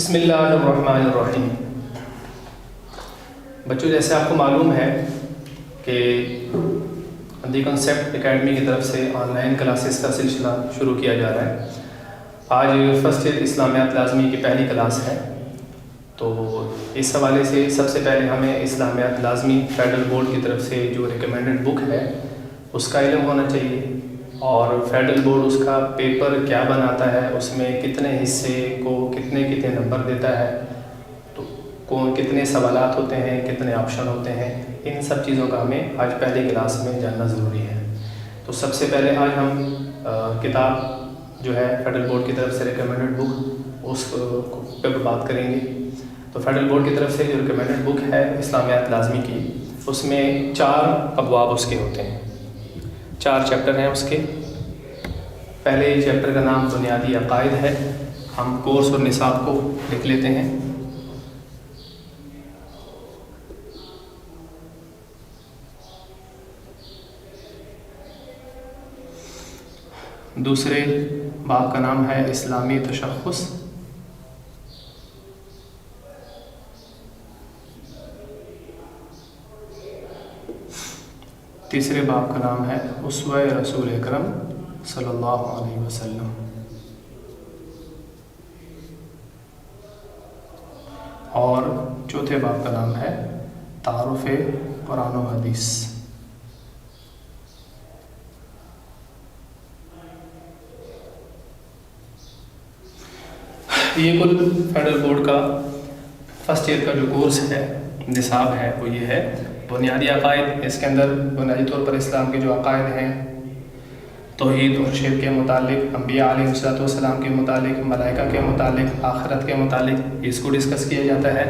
بسم اللہ الرحمن الرحیم۔ بچوں، جیسے آپ کو معلوم ہے کہ دی کنسیپٹ اکیڈمی کی طرف سے آن لائن کلاسز کا سلسلہ شروع کیا جا رہا ہے۔ آج فرسٹ ایئر اسلامیات لازمی کی پہلی کلاس ہے، تو اس حوالے سے سب سے پہلے ہمیں اسلامیات لازمی فیڈرل بورڈ کی طرف سے جو ریکمینڈڈ بک ہے اس کا علم ہونا چاہیے، اور فیڈرل بورڈ اس کا پیپر کیا بناتا ہے، اس میں کتنے حصے کو کتنے نمبر دیتا ہے، تو کتنے سوالات ہوتے ہیں، کتنے آپشن ہوتے ہیں، ان سب چیزوں کا ہمیں آج پہلی کلاس میں جاننا ضروری ہے۔ تو سب سے پہلے آج ہم کتاب جو ہے فیڈرل بورڈ کی طرف سے ریکمینڈڈ بک اس پہ بات کریں گے۔ تو فیڈرل بورڈ کی طرف سے جو ریکمینڈڈ بک ہے اسلامیات لازمی کی، اس میں 4 ابواب اس کے ہوتے ہیں، 4 چیپٹر ہیں اس کے۔ پہلے چیپٹر کا نام بنیادی عقائد ہے، ہم کورس اور نصاب کو لکھ لیتے ہیں۔ دوسرے باب کا نام ہے اسلامی تشخص۔ تیسرے باب کا نام ہے اسوہ رسول اکرم صلی اللہ علیہ وسلم۔ اور چوتھے باب کا نام ہے تعارف قرآن و حدیث۔ یہ کل فیڈرل بورڈ کا فرسٹ ایئر کا جو کورس ہے، نصاب ہے، وہ یہ ہے بنیادی عقائد۔ اس کے اندر بنیادی طور پر اسلام کے جو عقائد ہیں، توحید اور شرک کے متعلق، انبیاء علیہ السلام کے متعلق، ملائکہ کے متعلق، آخرت کے متعلق، اس کو ڈسکس کیا جاتا ہے۔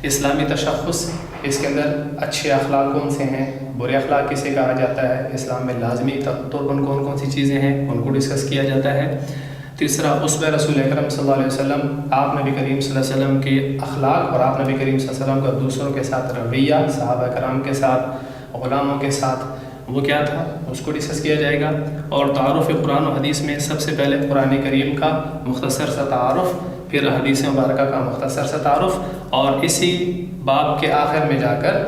اسلامی تشخص، اس کے اندر اچھے اخلاق کون سے ہیں، برے اخلاق کسے کہا جاتا ہے، اسلام میں لازمی طور پر کون کون سی چیزیں ہیں، ان کو ڈسکس کیا جاتا ہے۔ تیسرا اسوہ رسول اکرم صلی اللہ علیہ وسلم، آپ نبی کریم صلی اللہ علیہ وسلم کے اخلاق اور آپ نبی کریم صلی اللہ علیہ وسلم کا دوسروں کے ساتھ رویہ، صحابہ کرام کے ساتھ، غلاموں کے ساتھ، وہ کیا تھا، اس کو ڈسکس کیا جائے گا۔ اور تعارف قرآن و حدیث میں سب سے پہلے قرآن کریم کا مختصر سا تعارف، پھر حدیث مبارکہ کا مختصر سا تعارف، اور اسی باب کے آخر میں جا کر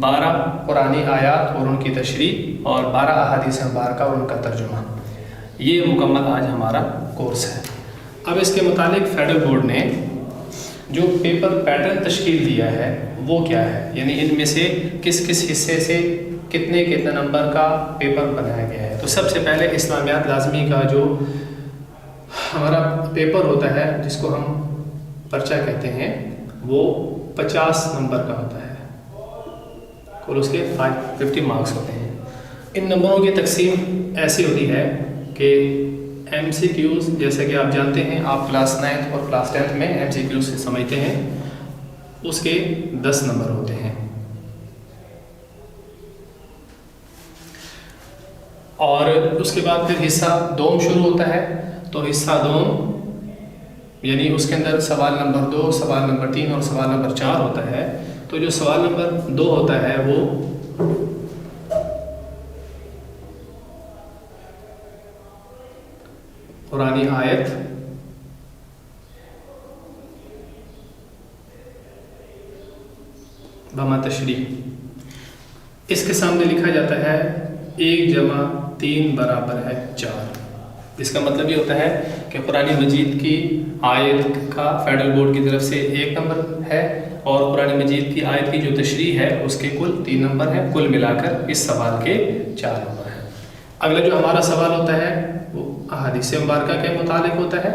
12 قرآنی آیات اور ان کی تشریح اور 12 احادیث مبارکہ اور ان کا ترجمہ۔ یہ مکمل آج ہمارا کورس ہے۔ اب اس کے متعلق فیڈرل بورڈ نے جو پیپر پیٹرن تشکیل دیا ہے وہ کیا ہے، یعنی ان میں سے کس حصے سے کتنے نمبر کا پیپر بنایا گیا ہے۔ تو سب سے پہلے اسلامیات لازمی کا جو ہمارا پیپر ہوتا ہے، جس کو ہم پرچہ کہتے ہیں، وہ 50 نمبر کا ہوتا ہے، کل اس کے 50 مارکس ہوتے ہیں۔ ان نمبروں کی تقسیم ایسی ہوتی ہے کہ ایم سی کیوز، جیسے کہ آپ جانتے ہیں، آپ کلاس 9 اور کلاس 10 میں ایم سی کیوز سے سمجھتے ہیں، اس کے 10 نمبر ہوتے ہیں۔ اور اس کے بعد پھر حصہ دوم شروع ہوتا ہے۔ تو حصہ دوم یعنی اس کے اندر سوال نمبر 2، سوال نمبر 3 اور سوال نمبر 4 ہوتا ہے۔ تو جو سوال نمبر 2 ہوتا ہے وہ قرآنی آیت، بما تشریح، اس کے سامنے لکھا جاتا ہے 1 جمع 3 برابر ہے 4۔ اس کا مطلب یہ ہوتا ہے کہ قرآن مجید کی آیت کا فیڈرل بورڈ کی طرف سے 1 نمبر ہے، اور قرآن مجید کی آیت کی جو تشریح ہے اس کے کل 3 نمبر ہیں، کل ملا کر اس سوال کے 4 نمبر ہیں۔ اگلا جو ہمارا سوال ہوتا ہے وہ احادیث مبارکہ کے متعلق ہوتا ہے۔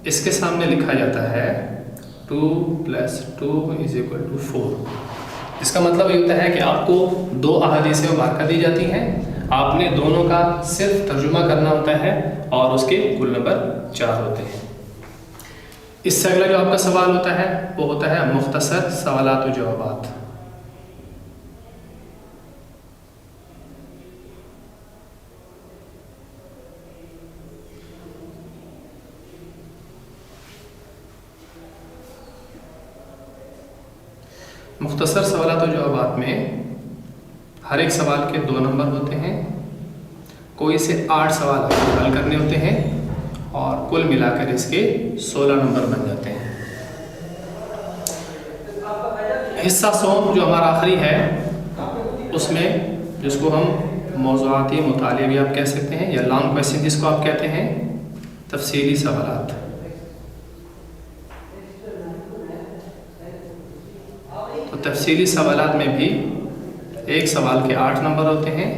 اس کے سامنے لکھا جاتا ہے 2 + 2 = 4۔ اس کا مطلب یہ ہوتا ہے کہ آپ کو 2 احادیث مبارکہ دی جاتی ہیں، آپ نے دونوں کا صرف ترجمہ کرنا ہوتا ہے، اور اس کے کل نمبر 4 ہوتے ہیں۔ اس سے اگلا جو آپ کا سوال ہوتا ہے وہ ہوتا ہے مختصر سوالات و جوابات۔ مختصر سوالات و جوابات میں ہر ایک سوال کے 2 نمبر ہوتے ہیں، کوئی سے 8 سوال حل کرنے ہوتے ہیں، اور کل ملا کر اس کے 16 نمبر بن جاتے ہیں۔ حصہ سوم جو ہمارا آخری ہے، اس میں جس کو ہم موضوعاتی مطالعے بھی آپ کہہ سکتے ہیں یا لانگ کویسچن جس کو آپ کہتے ہیں، تفصیلی سوالات۔ تو تفصیلی سوالات میں بھی ایک سوال کے 8 نمبر ہوتے ہیں،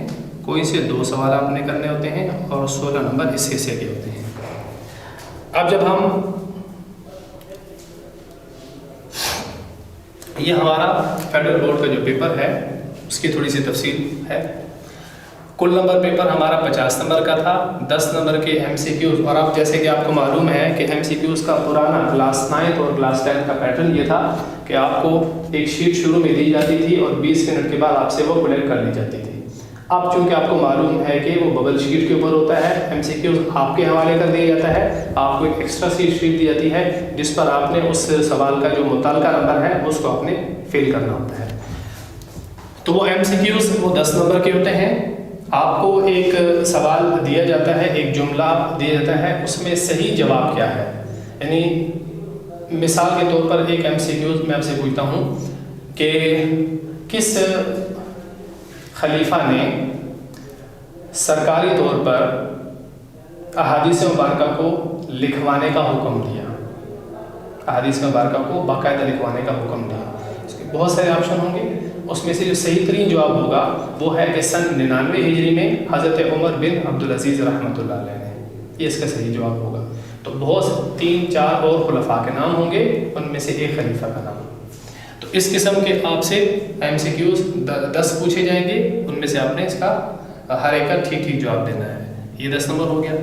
کوئی سے 2 سوال آپ نے کرنے ہوتے ہیں اور 16 نمبر اس حصے کے ہوتے ہیں۔ اب جب ہم یہ ہمارا فیڈرل بورڈ کا جو پیپر ہے اس کی تھوڑی سی تفصیل ہے۔ کل نمبر پیپر ہمارا 50 نمبر کا تھا، 10 نمبر کے ایم سی کیوز، اور اب جیسے کہ آپ کو معلوم ہے کہ ایم سی کیوز کا پرانا کلاس 9 اور کلاس 10 کا پیٹرن یہ تھا کہ آپ کو ایک شیٹ شروع میں دی جاتی تھی اور 20 منٹ کے بعد آپ سے وہ کلیکٹ کر لی جاتی تھی۔ اب چونکہ آپ کو معلوم ہے کہ وہ ببل شیٹ کے اوپر ہوتا ہے، ایم سی کیوز آپ کے حوالے کر دیا جاتا ہے، آپ کو ایک ایکسٹرا شیٹ دی جاتی ہے جس پر آپ نے اس سوال کا جو متعلقہ نمبر ہے اس کو آپ نے فل کرنا ہوتا ہے۔ تو وہ ایم سی کیوز وہ 10 نمبر کے ہوتے ہیں۔ آپ کو ایک سوال دیا جاتا ہے، ایک جملہ دیا جاتا ہے، اس میں صحیح جواب کیا ہے، یعنی مثال کے طور پر ایک ایم سی کیوز میں آپ سے پوچھتا ہوں کہ کس خلیفہ نے سرکاری طور پر احادیث مبارکہ کو لکھوانے کا حکم دیا، احادیث مبارکہ کو باقاعدہ لکھوانے کا حکم دیا؟ اس کے بہت سارے آپشن ہوں گے، اس میں سے جو صحیح ترین جواب ہوگا وہ ہے کہ سن 99 ہجری میں حضرت عمر بن عبدالعزیز رحمۃ اللہ علیہ نے، یہ اس کا صحیح جواب ہوگا۔ تو بہت 3-4 اور خلفاء کے نام ہوں گے، ان میں سے ایک خلیفہ کا نام۔ تو اس قسم کے آپ سے ایم سی کیوز 10 پوچھے جائیں گے، ان میں سے آپ نے اس کا ہر ایک کا ٹھیک جواب دینا ہے۔ یہ 10 نمبر ہو گیا۔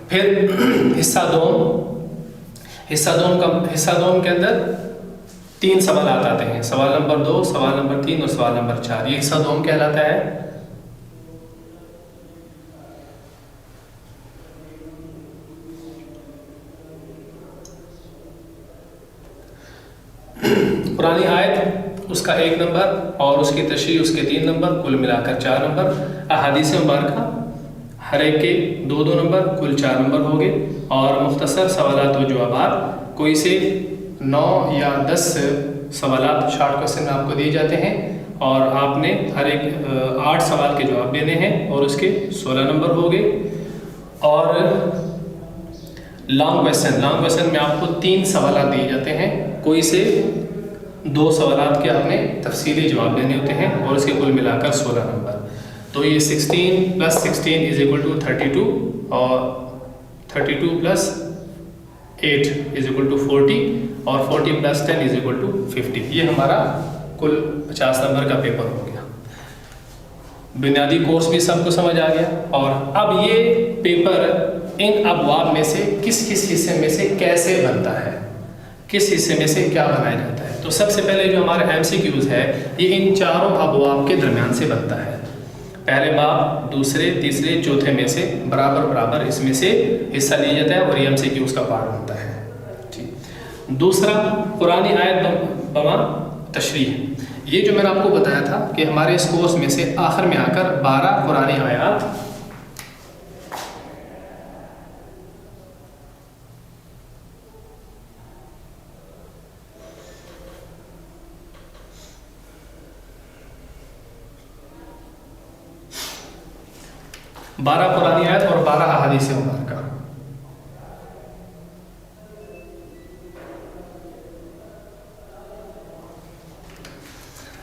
پھر حصہ دوم کے اندر 3 سوالات آتے ہیں، سوال نمبر 2، سوال نمبر 3 اور سوال نمبر 4۔ یہ حصہ دوم کہلاتا ہے۔ پرانی آیت اس کا 1 نمبر اور اس کی تشریح اس کے 3 نمبر، کل ملا کر 4 نمبر۔ احادیث مبارکہ ہر ایک کے 2 نمبر، کل 4 نمبر ہو گئے۔ اور مختصر سوالات و جوابات، کوئی سے 9 یا 10 سوالات شارٹ کویسچن میں آپ کو دیے جاتے ہیں اور آپ نے ہر ایک 8 سوال کے جواب دینے ہیں اور اس کے 16 نمبر ہو گئے۔ اور لانگ کویسچن میں آپ کو 3 سوالات دیے جاتے ہیں، کوئی سے 2 سوالات کے آپ نے تفصیلی جواب دینے ہوتے ہیں اور اس کے کل ملا کر 16 نمبر۔ تو یہ 16 + 16 = 32 اور 32 + 8 = 40 اور 40 + 10 = 50۔ یہ ہمارا کل 50 نمبر کا پیپر ہو گیا۔ بنیادی کورس بھی سب کو سمجھ آ گیا۔ اور اب یہ پیپر ان ابواب میں سے کس حصے میں سے کیسے بنتا ہے، کس حصے میں سے کیا بنایا جاتا ہے؟ تو سب سے پہلے جو ہمارا ایم سی کیوز ہے یہ ان 4 ابواب کے درمیان سے بنتا ہے۔ پہلے باب، دوسرے، تیسرے، چوتھے میں سے برابر اس میں سے حصہ لیا جاتا ہے اور یہ ایم سی کیوز کا پارٹ بنتا ہے۔ دوسرا قرآنی آیت بما تشریح، یہ جو میں نے آپ کو بتایا تھا کہ ہمارے اس کورس میں سے آخر میں آ کر 12 قرآنی آیات قرآنی آیت اور 12 احادیث مبارکہ۔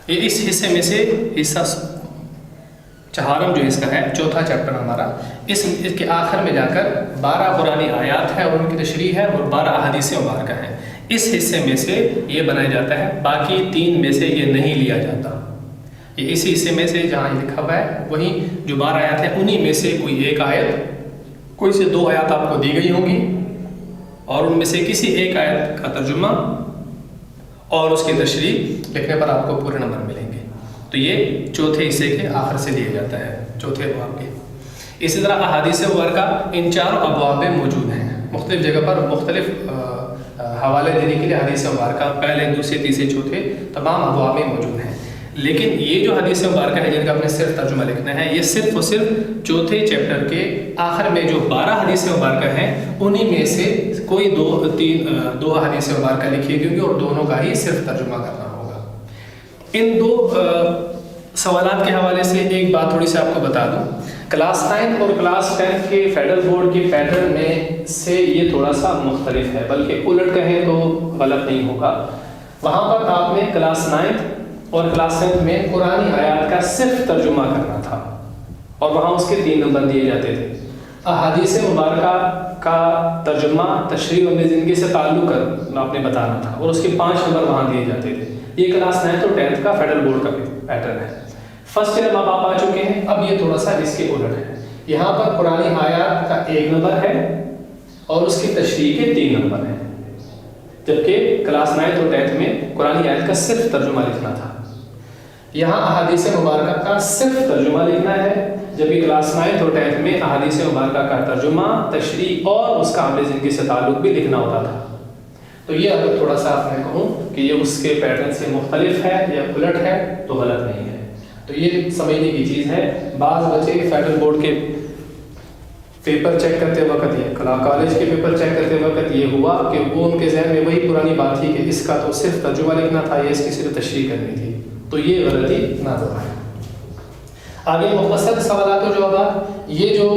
یہ اس حصے میں سے حصہ چہارم جو اس کا ہے، چوتھا چیپٹر ہمارا، اس کے آخر میں جا کر 12 قرآنی آیات ہے اور ان کی تشریح ہے اور 12 احادیث مبارکہ ہیں۔ اس حصے میں سے یہ بنایا جاتا ہے، باقی 3 میں سے یہ نہیں لیا جاتا۔ یہ اسی حصے میں سے جہاں لکھا ہوا ہے وہیں جو 12 آیات ہیں انہی میں سے کوئی ایک آیت، کوئی سے 2 آیات آپ کو دی گئی ہوں گی اور ان میں سے کسی ایک آیت کا ترجمہ اور اس کی تشریح لکھنے پر آپ کو پورے نمبر ملیں گے۔ تو یہ چوتھے حصے کے آخر سے دیا جاتا ہے، چوتھے ابواب کے۔ اسی طرح احادیث مبارکہ ان 4 ابواب میں موجود ہیں، مختلف جگہ پر مختلف حوالے دینے کے لیے حدیث مبارکہ پہلے، دوسرے، تیسرے، چوتھے تمام ابواب میں موجود ہیں۔ لیکن یہ جو حدیث مبارکہ ہے جن کا اپنے صرف ترجمہ لکھنا ہے، یہ صرف اور صرف چوتھے چیپٹر کے آخر میں جو 12 حدیث مبارکہ ہیں انہی میں سے کوئی دو حدیث مبارکہ لکھی گئی اور دونوں کا ہی صرف ترجمہ کرنا ہوگا۔ ان دو سوالات کے حوالے سے ایک بات تھوڑی سی آپ کو بتا دوں، کلاس 9 اور کلاس 10 کے فیڈرل بورڈ کے پیٹرن میں سے یہ تھوڑا سا مختلف ہے، بلکہ الٹ کہیں تو غلط نہیں ہوگا۔ وہاں پر آپ نے کلاس 9 اور کلاس 10 میں قرآنی آیات کا صرف ترجمہ کرنا تھا اور وہاں اس کے 3 نمبر دیے جاتے تھے۔ احادیث مبارکہ کا ترجمہ، تشریح اور زندگی سے تعلق آپ نے بتانا تھا اور اس کے 5 نمبر وہاں دیے جاتے تھے۔ یہ کلاس 9 اور 10 کا فیڈرل بورڈ کا پیٹرن ہے۔ فرسٹ ایئر اب آپ آ چکے ہیں، اب یہ تھوڑا سا اس کے الٹ ہے۔ یہاں پر قرآنی آیات کا 1 نمبر ہے اور اس کی تشریح کے 3 نمبر ہیں، جبکہ کلاس 9 اور 10 میں قرآنی آیت کا صرف ترجمہ لکھنا تھا۔ یہاں احادیث مبارکہ کا صرف ترجمہ لکھنا ہے، جبکہ کلاس 9 اور 10 میں احادیث مبارکہ کا ترجمہ، تشریح اور اس کا عملی زندگی سے تعلق بھی لکھنا ہوتا تھا۔ تو یہ اگر تھوڑا سا آپ نے کہوں کہ یہ اس کے پیٹرن سے مختلف ہے یا الٹ ہے تو غلط نہیں ہے۔ تو یہ سمجھنے کی چیز ہے۔ بعض بچے فیڈرل بورڈ کے پیپر چیک کرتے وقت یا کالج کے پیپر چیک کرتے وقت یہ ہوا کہ وہ ان کے ذہن میں وہی پرانی بات تھی کہ اس کا تو صرف ترجمہ لکھنا تھا یا اس کی صرف تشریح کرنی تھی، تو یہ غلطی نہ دہرائیں۔ آگے مختصر سوالات و جوابات، یہ جو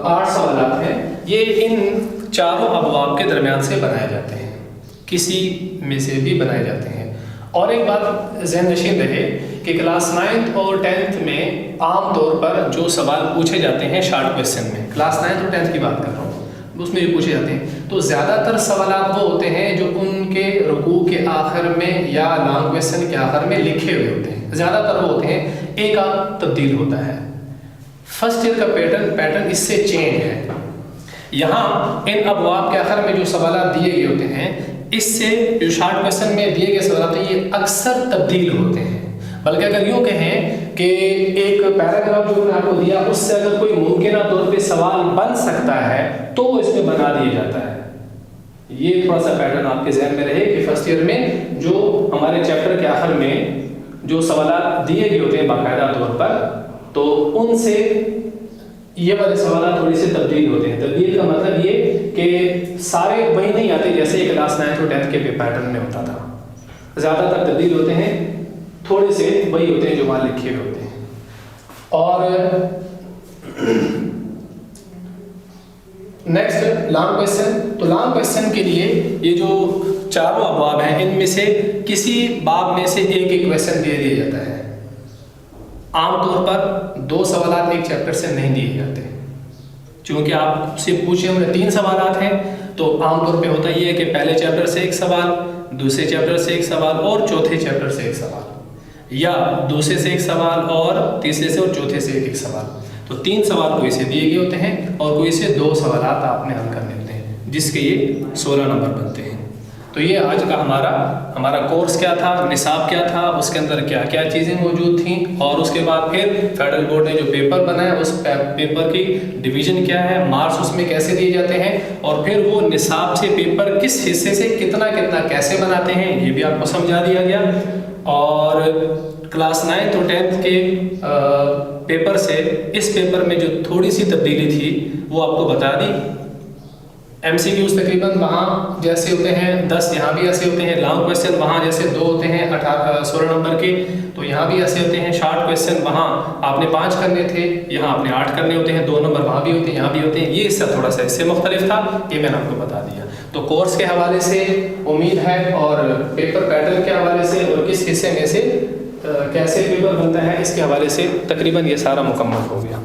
8 سوالات ہیں یہ ان چاروں ابواب کے درمیان سے بنائے جاتے ہیں، کسی میں سے بھی بنائے جاتے ہیں۔ اور ایک بات ذہن نشین رہے کہ کلاس 9 اور 10 میں عام طور پر جو سوال پوچھے جاتے ہیں شارٹ کویسچن میں، کلاس 9 اور 10 کی بات کر رہا ہوں، اس میں جو پوچھے جاتے ہیں تو زیادہ تر سوالات وہ ہوتے ہیں جو ان کے رکوع کے آخر میں یا لانگ کویسچن کے آخر میں لکھے ہوئے ہوتے ہیں، زیادہ تر وہ ہوتے ہیں، ایک آدھ تبدیل ہوتا ہے۔ فرسٹ ایئر کا پیٹرن اس سے چینج ہے۔ یہاں ان ابواب کے آخر میں جو سوالات دیے گئے ہوتے ہیں، اس سے جو شارٹ کویسچن میں دیے گئے سوالات ہیں یہ اکثر تبدیل ہوتے ہیں، بلکہ اگر یوں کہیں کہ ایک پیراگراف جو میں نے آپ کو دیا اس سے اگر کوئی ممکنہ طور پہ سوال بن سکتا ہے تو وہ اس میں بنا دیا جاتا ہے۔ یہ تھوڑا سا پیٹرن آپ کے ذہن میں رہے کہ فرسٹ ایئر میں جو ہمارے چیپٹر کے آخر میں جو سوالات دیے گئے ہوتے ہیں باقاعدہ طور پر، تو ان سے یہ والے سوالات تھوڑی سی تبدیل ہوتے ہیں۔ تبدیل کا مطلب یہ کہ سارے وہی نہیں آتے جیسے کلاس 9 اور 10 کے پیٹرن میں ہوتا تھا، زیادہ تر تبدیل ہوتے ہیں، تھوڑے سے وہی ہوتے ہیں جو وہاں لکھے ہوئے ہوتے ہیں۔ اور نیکسٹ لانگ کویسچن، تو لانگ کویسچن کے لیے یہ جو چاروں ابواب ہیں ان میں سے کسی باب میں سے ایک ایک کویسچن دے دیا جاتا ہے۔ عام طور پر 2 سوالات ایک چیپٹر سے نہیں دیے جاتے، چونکہ آپ سے پوچھے ہوئے 3 سوالات ہیں تو عام طور پہ ہوتا یہ ہے کہ پہلے چیپٹر سے ایک سوال، دوسرے چیپٹر سے ایک سوال اور چوتھے چیپٹر سے ایک سوال، یا دوسرے سے ایک سوال اور تیسرے سے اور چوتھے سے ایک سوال۔ تو 3 سوال کوئی سے دیے گئے ہوتے ہیں اور کوئی سے 2 سوالات آپ نے حل کرنے ہوتے ہیں، جس کے یہ 16 نمبر بنتے ہیں۔ تو یہ آج کا ہمارا کورس کیا تھا، نصاب کیا تھا، اس کے اندر کیا کیا چیزیں موجود تھیں، اور اس کے بعد پھر فیڈرل بورڈ نے جو پیپر بنایا اس پیپر کی ڈویژن کیا ہے، مارکس اس میں کیسے دیے جاتے ہیں، اور پھر وہ نصاب سے پیپر کس حصے سے کتنا کیسے بناتے ہیں یہ بھی آپ کو سمجھا دیا گیا۔ اور کلاس 9 اور 10 کے پیپر سے اس پیپر میں جو تھوڑی سی تبدیلی تھی وہ آپ کو بتا دی۔ ایم سی کیوز تقریباً وہاں جیسے ہوتے ہیں 10 یہاں بھی ایسے ہوتے ہیں، لانگ کویسچن وہاں جیسے 2 ہوتے ہیں 16 نمبر کے تو یہاں بھی ایسے ہوتے ہیں، شارٹ کویسچن وہاں آپ نے 5 کرنے تھے یہاں آپ نے 8 کرنے ہوتے ہیں، 2 نمبر وہاں بھی ہوتے ہیں یہاں بھی ہوتے ہیں۔ یہ حصہ تھوڑا سا اس سے مختلف تھا، یہ میں نے آپ کو بتا دیا۔ تو کورس کے حوالے سے امید ہے اور پیپر پیٹرن کے حوالے سے اور کس حصے میں سے کیسے پیپر بنتا ہے اس کے حوالے سے تقریباً یہ سارا مکمل ہو گیا۔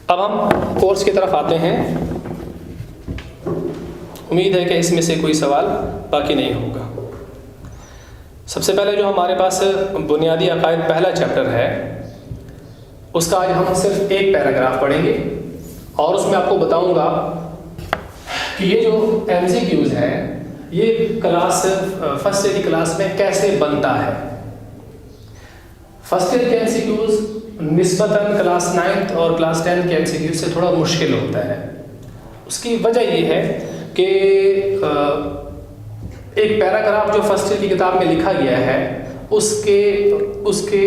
اب ہم کورس کی طرف آتے ہیں۔ امید ہے کہ اس میں سے کوئی سوال باقی نہیں ہوگا۔ سب سے پہلے جو ہمارے پاس بنیادی عقائد پہلا چیپٹر ہے اس کا آج ہم صرف ایک پیراگراف پڑھیں گے اور اس میں آپ کو بتاؤں گا کہ یہ جو ایم سی کیوز ہے یہ کلاس فرسٹ ایئر کی کلاس میں کیسے بنتا ہے۔ فرسٹ ایئر کے ایم سی کیوز نسبتاً کلاس 9 اور کلاس 10 کے ایم سی کیوز سے تھوڑا مشکل ہوتا ہے۔ اس کی وجہ یہ ہے کہ ایک پیراگراف جو فرسٹ ایئر کی کتاب میں لکھا گیا ہے اس کے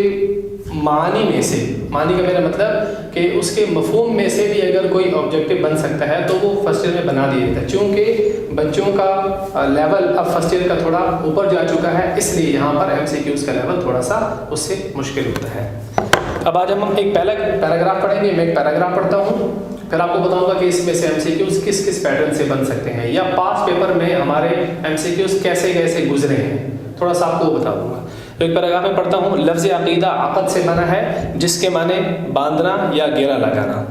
معنی میں سے، معنی کا میرا مطلب کہ اس کے مفہوم میں سے بھی اگر کوئی آبجیکٹو بن سکتا ہے تو وہ فرسٹ ایئر میں بنا دیا جاتا ہے. چونکہ بچوں کا لیول اب فرسٹ ایئر کا تھوڑا اوپر جا چکا ہے، اس لیے یہاں پر ایم سی کیوز کا لیول تھوڑا سا اس سے مشکل ہوتا ہے. اب آج ہم ایک پہلا پیراگراف پڑھیں گے. میں ایک پیراگراف پڑھتا ہوں، پھر آپ کو بتاؤں گا کہ اس میں سے ایم سی کیوز کس کس پیٹرن سے بن سکتے ہیں، یا پاس پیپر میں ہمارے ایم سی کیوز کیسے کیسے گزرے ہیں، تھوڑا سا آپ کو بتا دوں گا. تو ایک پیراگراف میں پڑھتا ہوں. لفظ عقیدہ عقد سے بنا ہے جس کے معنی باندھنا یا گھیرا لگانا.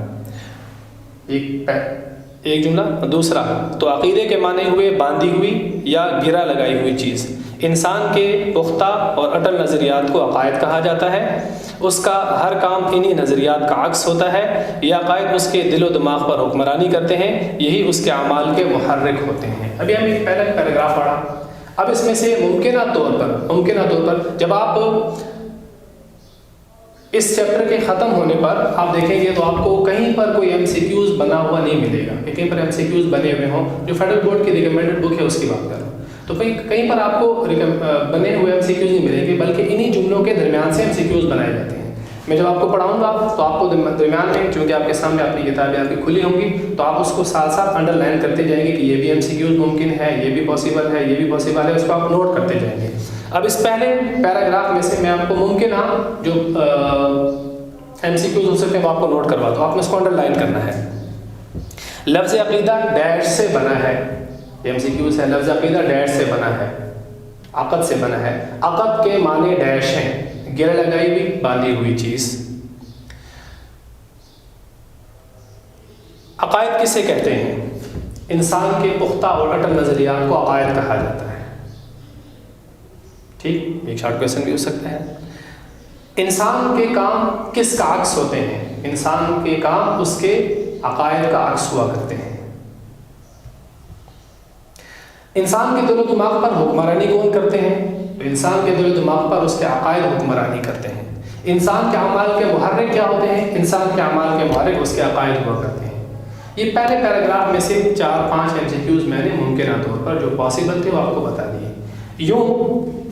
ایک جملہ. دوسرا، تو عقیدے کے معنی ہوئے باندھی ہوئی یا گھیرا لگائی ہوئی چیز. انسان کے پختہ اور اٹل نظریات کو عقائد کہا جاتا ہے. اس کا ہر کام انہی نظریات کا عکس ہوتا ہے. یہ عقائد اس کے دل و دماغ پر حکمرانی کرتے ہیں، یہی اس کے اعمال کے محرک ہوتے ہیں. ابھی ہم ایک پہلا پیراگراف پڑھا. اب اس میں سے ممکنہ طور پر جب آپ اس چیپٹر کے ختم ہونے پر آپ دیکھیں گے تو آپ کو کہیں پر کوئی ایم سی کیوز بنا ہوا نہیں ملے گا کہ کہیں پر ایم سی کیوز بنے ہوئے ہوں. جو فیڈرل بورڈ کی ریکمینڈڈ بک ہے اس کی بات کر رہا ہوں. تو کہیں پر آپ کو بنے ہوئے ایم سی کیوز نہیں ملیں گے، بلکہ انہی جملوں کے درمیان سے ایم سی کیوز بنائے جاتے ہیں. میں جب آپ کو پڑھاؤں گا تو آپ کو درمیان میں، چونکہ آپ کے سامنے اپنی کتابیں آپ کی کھلی ہوں گی، تو آپ اس کو ساتھ ساتھ انڈر لائن کرتے جائیں گے کہ یہ بھی ایم سی کیوز ممکن ہے، یہ بھی پاسبل ہے، یہ بھی پاسبل ہے. اس کو آپ نوٹ کرتے جائیں گے. اب اس پہلے پیراگراف میں سے میں آپ کو ممکنہ جو ایم سی کیوز ہو سکتے ہیں وہ آپ کو نوٹ کرواتا ہوں. آپ نے اس کو انڈر لائن کرنا ہے. لفظ عقیدہ ڈیش سے بنا ہے. ایم سی کیوز ہے. لفظ عقیدہ ڈیش سے بنا ہے، عقد سے بنا ہے. عقد کے معنی ڈیش ہیں، گرہ لگائی ہوئی، باندھی ہوئی چیز. عقائد کسے کہتے ہیں؟ انسان کے پختہ اور اٹل نظریات کو عقائد کہا جاتا ہے. ٹھیک، ایک شارٹ کویسچن بھی ہو سکتا ہے. انسان کے کام کس کا عکس ہوتے ہیں؟ انسان کے کام اس کے عقائد کا عکس ہوا کرتے ہیں. انسان کے دل و دماغ پر حکمرانی کون کرتے ہیں؟ انسان کے دل و دماغ پر اس کے عقائد حکمرانی کرتے ہیں. انسان کے اعمال کے محرک کیا ہوتے ہیں؟ انسان کے اعمال کے محرک اس کے عقائد ہوا کرتے ہیں. یہ پہلے پیراگراف میں سے 4-5 ایم سی کیوز میں نے ممکنہ طور پر جو پاسبل تھے وہ آپ کو بتا دیے. یوں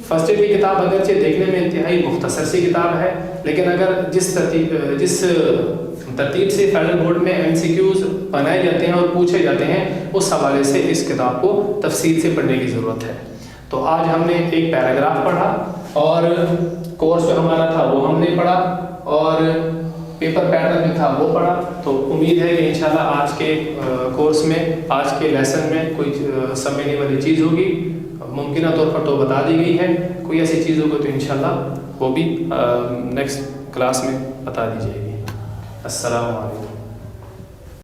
فرسٹ ایئر کی کتاب اگرچہ دیکھنے میں انتہائی مختصر سی کتاب ہے، لیکن اگر جس ترتیب سے فیڈرل بورڈ میں ایم سی کیوز بنائے جاتے ہیں اور پوچھے جاتے ہیں، اس حوالے سے اس کتاب کو تفصیل سے پڑھنے کی ضرورت ہے. تو آج ہم نے ایک پیراگراف پڑھا اور کورس جو ہمارا تھا وہ ہم نے پڑھا اور پیپر پیٹرن بھی تھا وہ پڑھا. تو امید ہے کہ انشاءاللہ آج کے کورس میں، آج کے لیسن میں کوئی سمجھنے والی چیز ہوگی. ممکنہ طور پر تو بتا دی گئی ہے، کوئی ایسی چیز ہوگی تو انشاءاللہ وہ بھی نیکسٹ کلاس میں بتا دی جائے گی. السلام علیکم.